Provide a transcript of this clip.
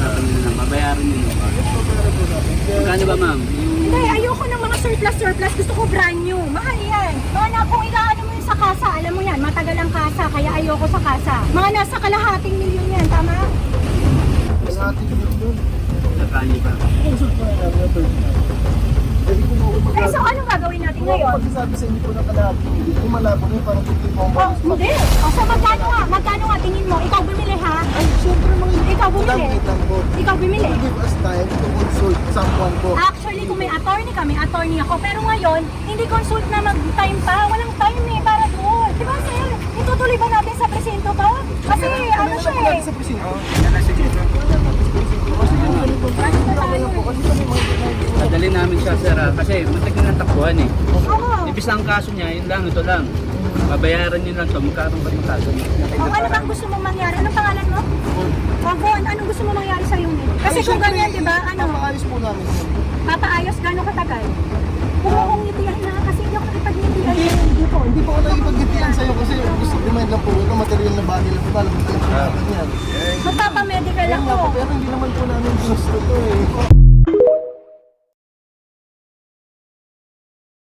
pag-usapan nyo na, mabayaran nyo na. Magkano ba ma'am? Hindi, ayoko ng mga surplus. Gusto ko brand new. Mahal yan. Mga na, kung ilaano mo yun sa kasa, alam mo yan, matagal ang kasa, kaya ayoko sa kasa. Mga nasa kalahating milyon yan, tama? Kalahating milyon. Nakali ba? Consult ko na namin yung third na. Pwede ko mo Eh, so anong gagawin natin Kung ako ngayon? pagsasabi sa inyo po ng kalahating milyon, kung malabo na yung parang 50 po ang Oh, hindi. O, so magkano nga tingin mo? Ikaw bumili ha? Ay, syempre mga Ikaw bumili? Wait lang po. Ikaw bumili? You give us time to consult someone po. Actually, kung may attorney ka, may attorney ako. Pero ngayon, hindi consult na mag-time pa. Walang time eh, para doon. Di ba, sir? Itutuloy ba natin sa presinto to? Kasi ano siya eh. Sa presinto. Dadali namin siya sir kasi matagal ng takbuhan eh. Oo. Ibig ang kaso niya, yun lang, ito lang. Babayaran nyo lang ito, magkaroon ba yung kaso niya? O, ano bang gusto mong mangyari? Anong pangalan mo? O, Von, anong gusto mong mangyari sa unit? Kasi kung ganyan, di ba, ano, Papaayos po namin. papaayos, gano'ng katagal? Kung mong ngitihan na, kasi hindi ako nakipag-ngitihan. Hindi po ako nakipag-gitian sa'yo kasi gusto remind lang po ito, material na bagay lang po, alam mo kayo po natin yan. Magpapamedical Kaya ako. nga po, pero hindi naman po namin gusto to eh.